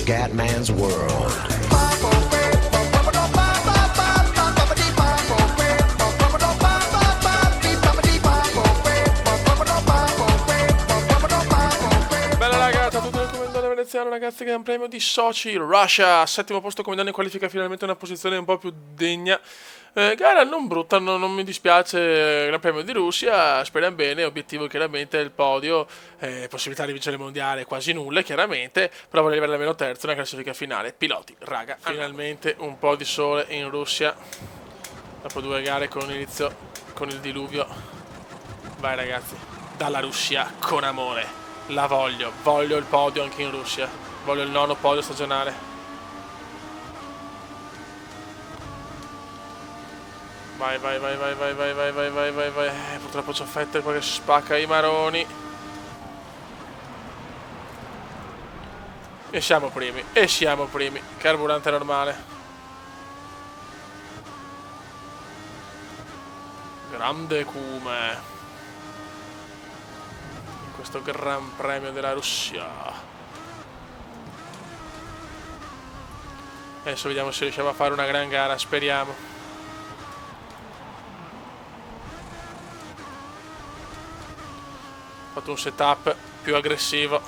Scatman's World. Bella ragazza, tutto nel comandante veneziano, ragazzi, Gran Premio di Sochi, Russia, settimo posto comandante in qualifica, finalmente una posizione un po' più degna. Gara non brutta, non mi dispiace, Gran Premio di Russia, speriamo bene, obiettivo chiaramente è il podio, possibilità di vincere il mondiale quasi nulle chiaramente, però voglio arrivare almeno terzo nella classifica finale. Piloti, raga, finalmente un po' di sole in Russia, dopo 2 gare con inizio, con il diluvio. Vai ragazzi, dalla Russia con amore. La voglio il podio anche in Russia. Voglio il 9º podio stagionale. Vai. Purtroppo c'ho Vettel qua che spacca i maroni. E siamo primi. Carburante normale. Grande Come. Questo Gran Premio della Russia. Adesso vediamo se riusciamo a fare una gran gara, speriamo. Ho fatto un setup più aggressivo.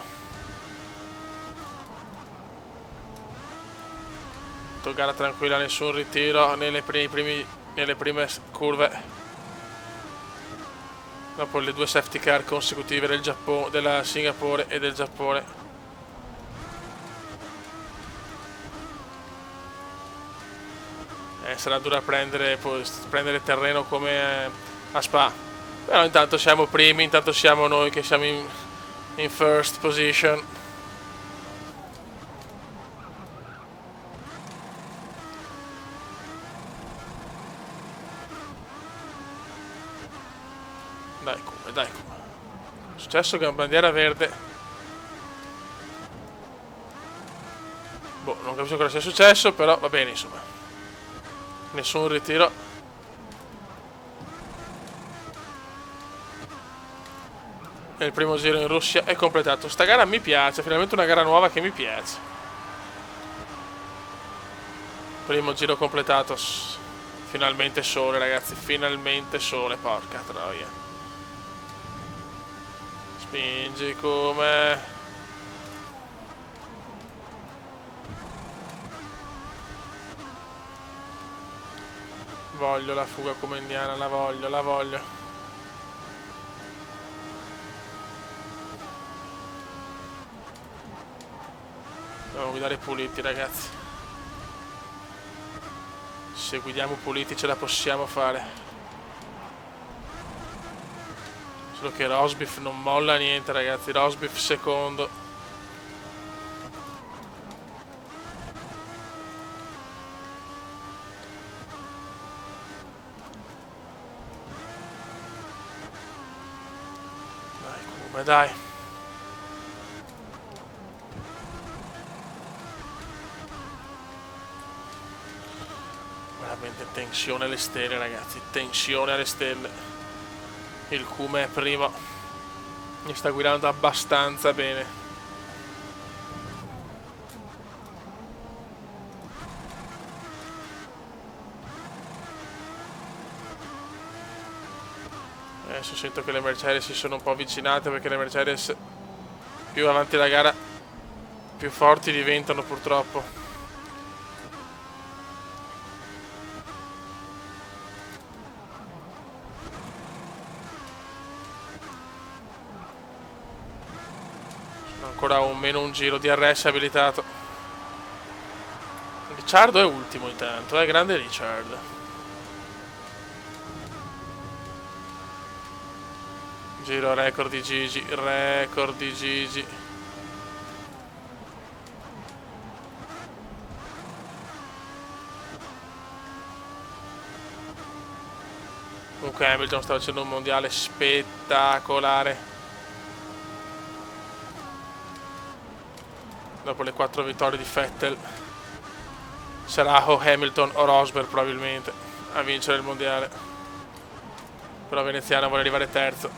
Gara tranquilla, nessun ritiro nelle prime curve. Dopo le 2 safety car consecutive del Giappone, della Singapore e del Giappone. Sarà dura prendere terreno come a Spa. Però intanto siamo primi, intanto siamo noi che siamo in first position. Dai come. È successo che è una bandiera verde. Boh, non capisco cosa sia successo, però va bene insomma. Nessun ritiro. E il primo giro in Russia è completato. Sta gara mi piace, finalmente una gara nuova che mi piace. Primo giro completato. Finalmente sole ragazzi, finalmente sole, porca troia. Spingi Come. Voglio la fuga come indiana, la voglio. Dobbiamo guidare puliti ragazzi. Se guidiamo puliti ce la possiamo fare. Solo che Rosbiff non molla niente ragazzi, Rosbiff secondo. Dai Come, dai. Veramente tensione alle stelle ragazzi, tensione alle stelle. Il Come è primo. Mi sta guidando abbastanza bene. Adesso sento che le Mercedes si sono un po' avvicinate, perché le Mercedes più avanti la gara più forti diventano purtroppo. Ancora meno un giro, DRS abilitato. Ricciardo è ultimo intanto, grande Richard. Giro record di Gigi, Comunque Hamilton sta facendo un mondiale spettacolare. Dopo le 4 vittorie di Vettel sarà o Hamilton o Rosberg probabilmente a vincere il mondiale. Però Veneziano vuole arrivare terzo.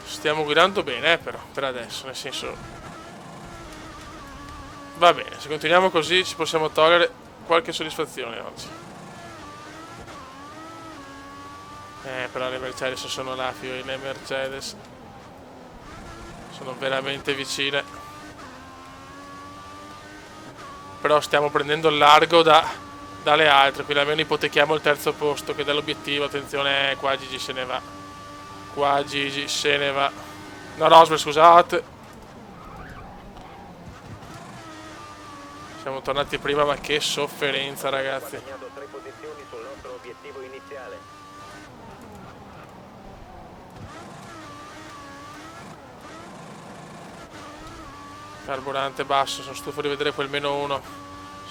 Stiamo guidando bene, però, per adesso, nel senso... Va bene, se continuiamo così ci possiamo togliere qualche soddisfazione oggi. Però le Mercedes sono là, figlio, le Mercedes. Sono veramente vicine. Però stiamo prendendo il largo dalle altre, quindi almeno ipotechiamo il terzo posto, che dall'obiettivo, attenzione, qua Gigi se ne va. Qua Gigi se ne va. No, Rosberg, scusate. Siamo tornati prima, ma che sofferenza, ragazzi. Guadagnato 3 posizioni sul nostro obiettivo iniziale. Carburante basso, sono stufo di vedere quel -1.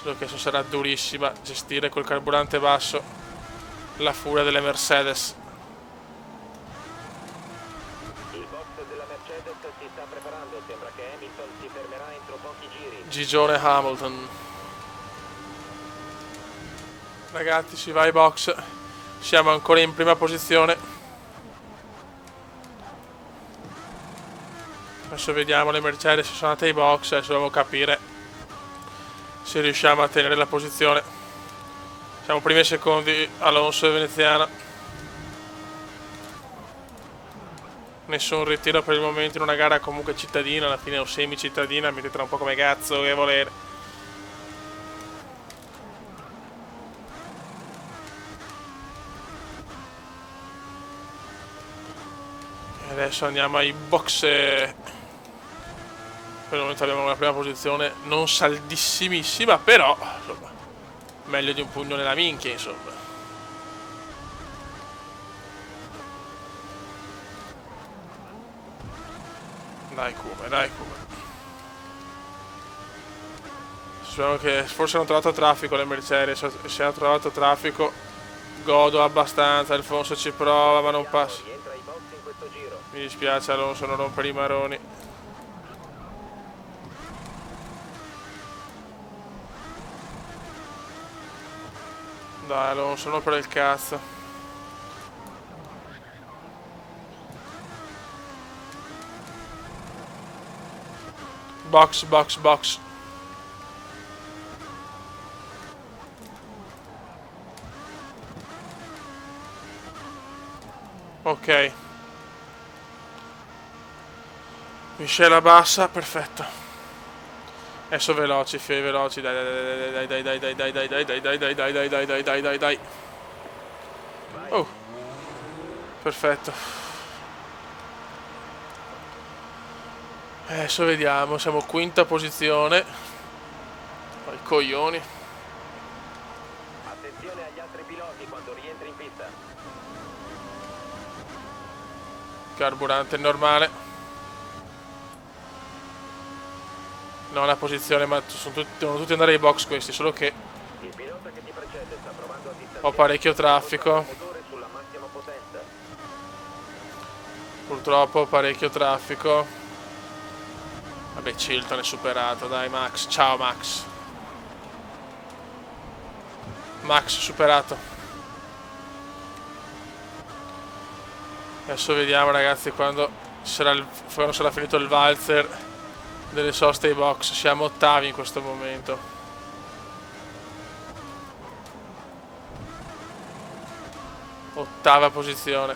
Solo che adesso sarà durissima gestire col carburante basso la furia delle Mercedes. Il box della Mercedes si sta preparando, sembra che Hamilton si fermerà entro pochi giri. Gigione Hamilton. Ragazzi, si va ai box. Siamo ancora in prima posizione. Adesso vediamo le Mercedes, sono andate ai box, adesso dobbiamo capire se riusciamo a tenere la posizione. Siamo primi e secondi, Alonso e Veneziana. Nessun ritiro per il momento in una gara comunque cittadina, alla fine o semi cittadina, mettetela un po' come cazzo che volere. E adesso andiamo ai box. Per il momento abbiamo la prima posizione non saldissimissima, però insomma, meglio di un pugno nella minchia, insomma. Dai Come, dai Come. Speriamo che forse hanno trovato traffico le Mercedes, se hanno trovato traffico godo abbastanza, Alfonso ci prova ma non passa. Mi dispiace Alonso, non rompere i maroni. Dai Alonso, non per il cazzo. Box, box, box. Ok. Miscela bassa, perfetto. Adesso veloci, fei veloci, dai dai dai dai dai dai dai dai dai dai dai dai dai dai dai dai dai dai. Oh, perfetto. Adesso vediamo, siamo quinta posizione. Poi coglioni. Attenzione agli altri piloti quando rientri in pista. Carburante normale. No, la posizione, ma devono tutti andare ai box questi, solo che Il pilota che ti precede sta provando a ho parecchio traffico. motore sulla massima potenza. Purtroppo ho parecchio traffico. Vabbè, Chilton è superato, dai Max, ciao Max. Max superato. Adesso vediamo ragazzi quando sarà finito il valzer delle soste ai box. Siamo ottavi in questo momento. Ottava posizione.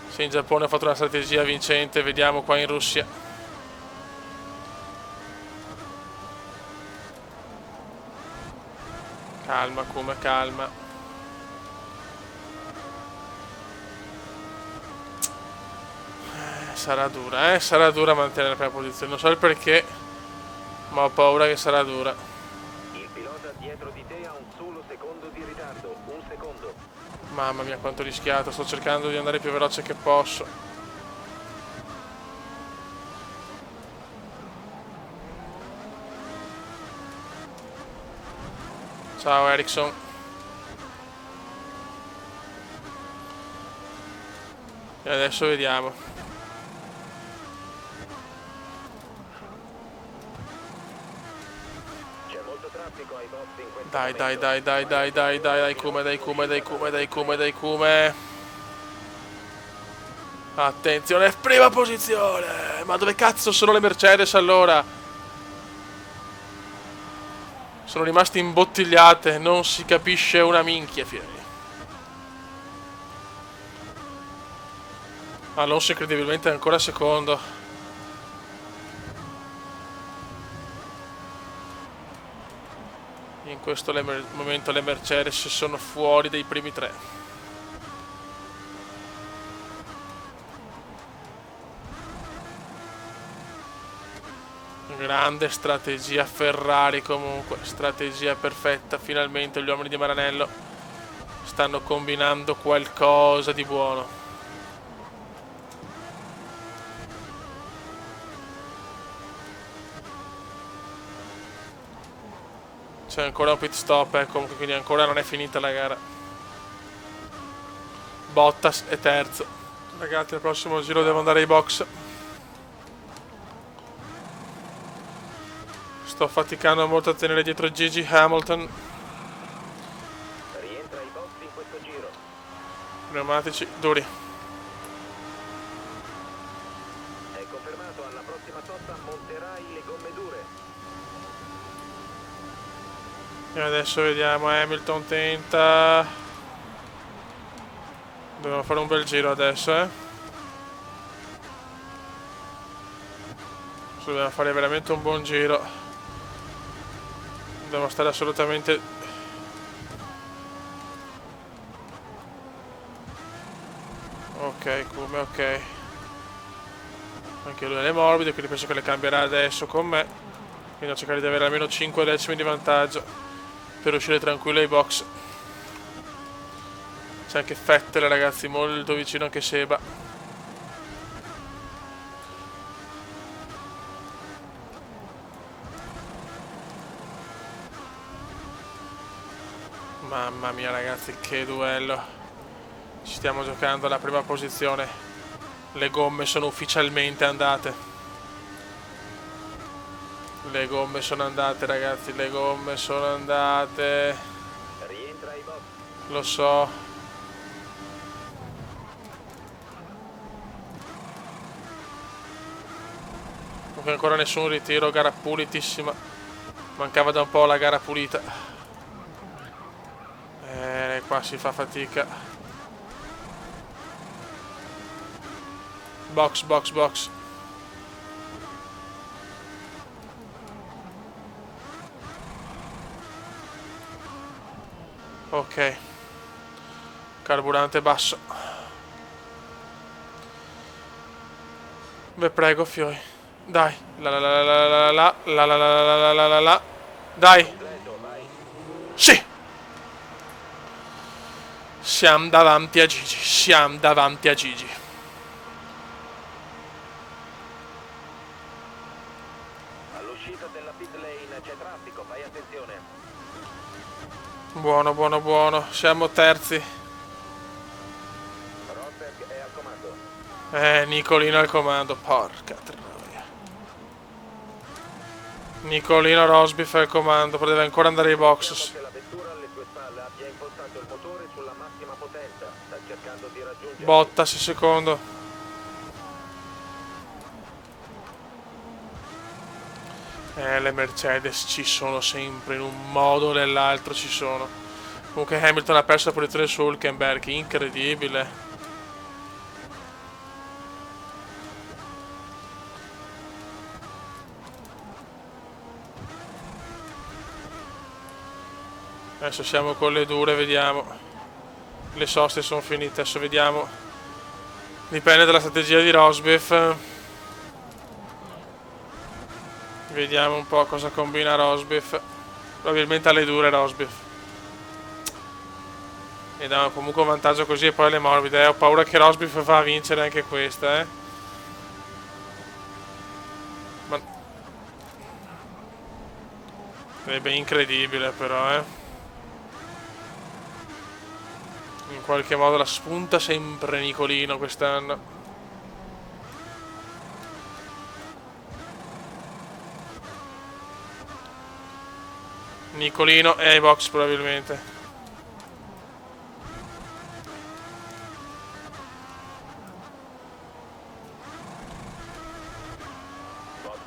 Se in Giappone ha fatto una strategia vincente, vediamo qua in Russia. Calma Kuma, calma. Sarà dura mantenere la prima posizione. Non so il perché, ma ho paura che sarà dura. Il pilota dietro di te ha un solo secondo di ritardo, un secondo. Mamma mia quanto ho rischiato, sto cercando di andare più veloce che posso. Ciao Ericsson. E adesso vediamo. Dai, dai, dai, dai, dai, dai, dai, Kuma, dai, Kuma, dai, Kuma, dai, Kuma, dai, Kuma. Attenzione, prima posizione. Ma dove cazzo sono le Mercedes allora? Sono rimaste imbottigliate, non si capisce una minchia, fieri. Alonso incredibilmente è ancora secondo. In questo momento le Mercedes sono fuori dai primi tre. Grande strategia Ferrari comunque, strategia perfetta, finalmente gli uomini di Maranello stanno combinando qualcosa di buono. C'è ancora un pit stop, comunque, quindi ancora non è finita la gara. Bottas è terzo. Ragazzi, al prossimo giro devo andare ai box. Sto faticando molto a tenere dietro Gigi Hamilton. Rientra ai box in questo giro. Pneumatici duri. È confermato, alla prossima sosta monterai le gomme dure. E adesso vediamo, Hamilton tenta. Dobbiamo fare un bel giro adesso, Dobbiamo fare veramente un buon giro. Dobbiamo stare assolutamente... Ok, come ok. Anche lui è morbido, quindi penso che le cambierà adesso con me. Quindi a cercare di avere almeno 5 decimi di vantaggio per uscire tranquillo ai box. C'è anche Vettel, ragazzi, molto vicino anche Seba. Mamma mia, ragazzi, che duello. Ci stiamo giocando alla prima posizione. Le gomme sono ufficialmente andate. Le gomme sono andate, ragazzi, le gomme sono andate. Rientra ai box. Lo so. Non ancora nessun ritiro, gara pulitissima. Mancava da un po' la gara pulita. Qua si fa fatica. Box, box, box. Ok. Carburante basso. Beh, prego, fioi. Dai. La. Dai. Sì. Siamo davanti a Gigi. Siamo davanti a Gigi. All'uscita della pit lane c'è traffico, fai attenzione. Buono, buono, buono. Siamo terzi. Rosberg è al comando. Nicolino al comando. Porca troia. Nicolino Rosbiff al comando. Però deve ancora andare ai box. La vettura alle sue spalle abbia impostato il motore sulla massima potenza. Sta cercando di raggiungere. Bottas secondo. Le Mercedes ci sono sempre, in un modo o nell'altro ci sono. Comunque Hamilton ha perso la posizione su Hülkenberg, incredibile. Adesso siamo con le dure, vediamo. Le soste sono finite, adesso vediamo. Dipende dalla strategia di Rosbiff. Vediamo un po' cosa combina Rosbiff. Probabilmente alle dure Rosbiff. E dà comunque un vantaggio così e poi alle morbide. Ho paura che Rosbiff va a vincere anche questa, Ma... Sarebbe incredibile però, In qualche modo la spunta sempre Nicolino quest'anno. Nicolino è ai box probabilmente.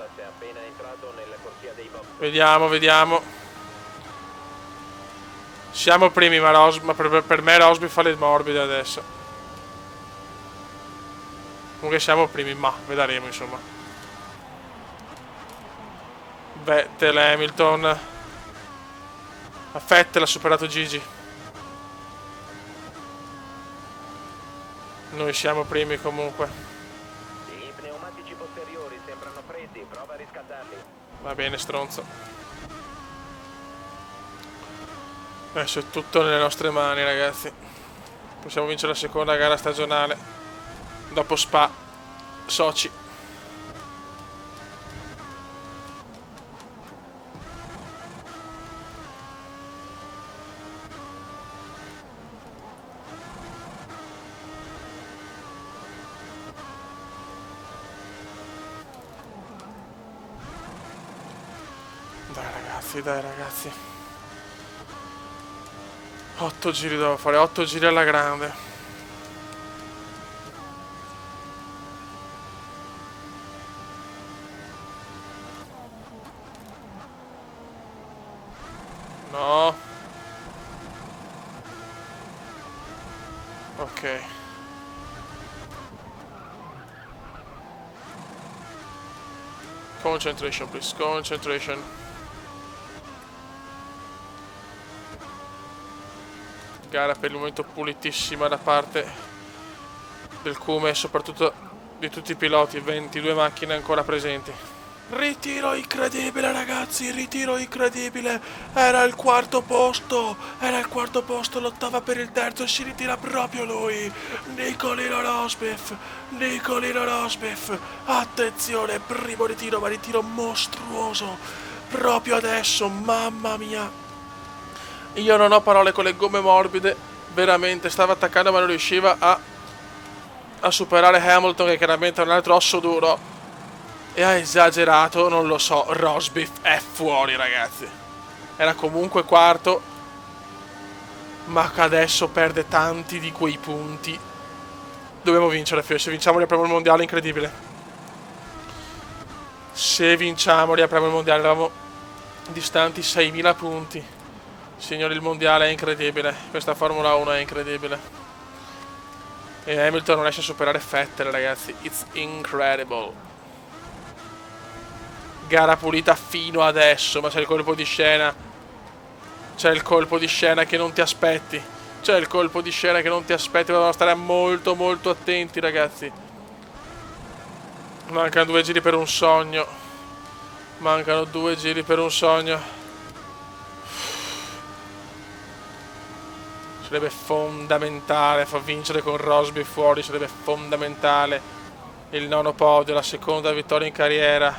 Bottas è appena entrato nella corsia dei box. Vediamo, vediamo. Siamo primi, ma per me Rosby fa le morbide adesso. Comunque siamo primi, ma vedremo insomma. Vettel, Hamilton. Vettel ha superato Gigi. Noi siamo primi comunque. I pneumatici posteriori sembrano freddi, prova a riscaldarli. Va bene, stronzo. Adesso è tutto nelle nostre mani, ragazzi. Possiamo vincere la seconda gara stagionale. Dopo Spa, Sochi. Dai ragazzi. 8 giri devo fare, 8 giri alla grande. No. Ok. Concentration please, concentration. Gara per il momento pulitissima da parte del Cume e soprattutto di tutti i piloti, 22 macchine ancora presenti. Ritiro incredibile ragazzi, ritiro incredibile, era il quarto posto, lottava per il terzo e si ritira proprio lui, Nicolino Rosberg, attenzione, primo ritiro, ma ritiro mostruoso, proprio adesso, mamma mia. Io non ho parole con le gomme morbide, veramente, stava attaccando ma non riusciva a superare Hamilton che chiaramente è un altro osso duro e ha esagerato, non lo so, Rosberg è fuori ragazzi, era comunque quarto ma adesso perde tanti di quei punti, dobbiamo vincere, se vinciamo riapriamo il mondiale, incredibile, se vinciamo riapriamo il mondiale, eravamo distanti 6.000 punti. Signori, il mondiale è incredibile. Questa Formula 1 è incredibile. E Hamilton non riesce a superare Vettel, ragazzi. It's incredible. Gara pulita fino adesso, ma c'è il colpo di scena. C'è il colpo di scena che non ti aspetti. C'è il colpo di scena che non ti aspetti. Dobbiamo stare molto molto attenti, ragazzi. Mancano 2 giri per un sogno. Mancano 2 giri per un sogno. Sarebbe fondamentale far vincere con Rosberg fuori, sarebbe fondamentale il 9° podio, la seconda vittoria in carriera,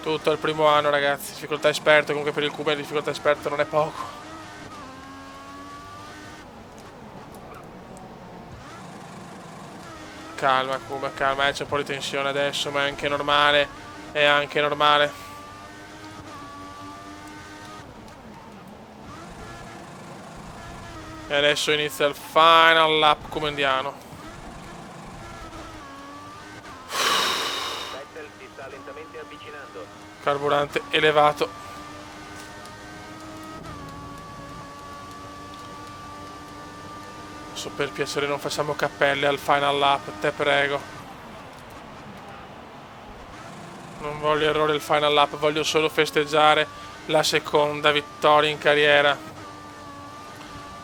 tutto il primo anno ragazzi, difficoltà esperto, comunque per il Cuba la difficoltà esperto non è poco. Calma Cuba, calma, c'è un po' di tensione adesso, ma è anche normale, E adesso inizia il final lap comendiano. Vettel si sta lentamente avvicinando. Carburante elevato. Adesso per piacere non facciamo cappelle al final lap, te prego. Non voglio errore il final lap, voglio solo festeggiare la seconda vittoria in carriera.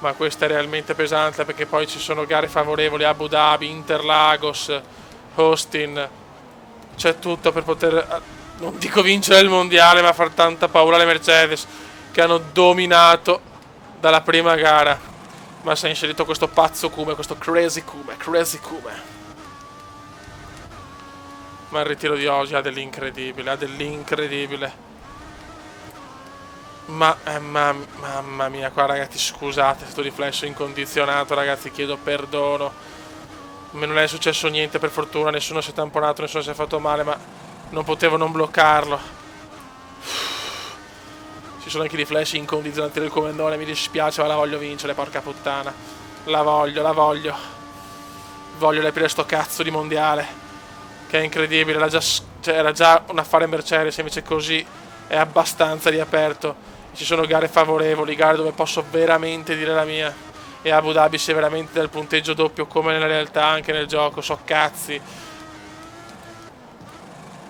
Ma questa è realmente pesante perché poi ci sono gare favorevoli, Abu Dhabi, Interlagos, Austin, c'è tutto per poter, non dico vincere il mondiale, ma far tanta paura alle Mercedes che hanno dominato dalla prima gara, ma si è inserito questo pazzo Cume, questo crazy Cume, ma il ritiro di oggi ha dell'incredibile, mamma mia, qua ragazzi scusate, sto riflesso incondizionato ragazzi, chiedo perdono, non è successo niente per fortuna, nessuno si è tamponato, nessuno si è fatto male, ma non potevo non bloccarlo. Ci sono anche i riflessi incondizionati del comandone, mi dispiace ma la voglio vincere, porca puttana, la voglio riaprire sto cazzo di mondiale che è incredibile, l'ha già era già un affare Mercedes, invece così è abbastanza riaperto. Ci sono gare favorevoli, gare dove posso veramente dire la mia, e Abu Dhabi si è veramente dal punteggio doppio come nella realtà anche nel gioco, so cazzi.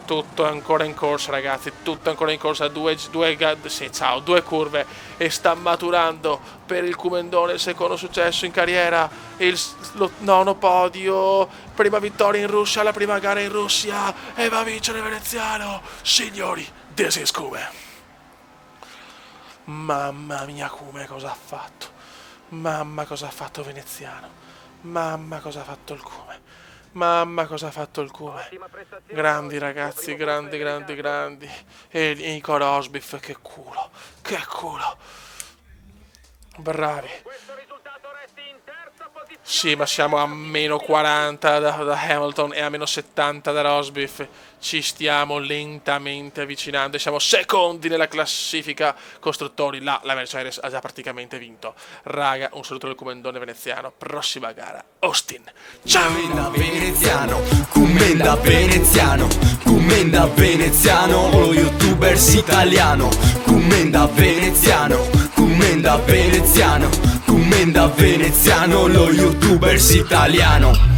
Tutto è ancora in corsa, ragazzi, tutto è ancora in corsa, due curve, e sta maturando per il Commendone il secondo successo in carriera, il nono podio, prima vittoria in Russia, la prima gara in Russia, e va a vincere il veneziano. Signori, this is Kume. Mamma mia, Kume cosa ha fatto, mamma cosa ha fatto veneziano, mamma cosa ha fatto il Kume. Mamma cosa ha fatto il Kume. Grandi ragazzi, grandi. E Nico Rosberg, che culo. Bravi. Sì, ma siamo a meno 40 da Hamilton e a meno 70 da Rosberg. Ci stiamo lentamente avvicinando e siamo secondi nella classifica costruttori. La Mercedes ha già praticamente vinto. Raga, un saluto del Commendone veneziano. Prossima gara, Austin. Ciao! Commenda veneziano, lo youtubers italiano. Commenda veneziano, lo youtubers italiano.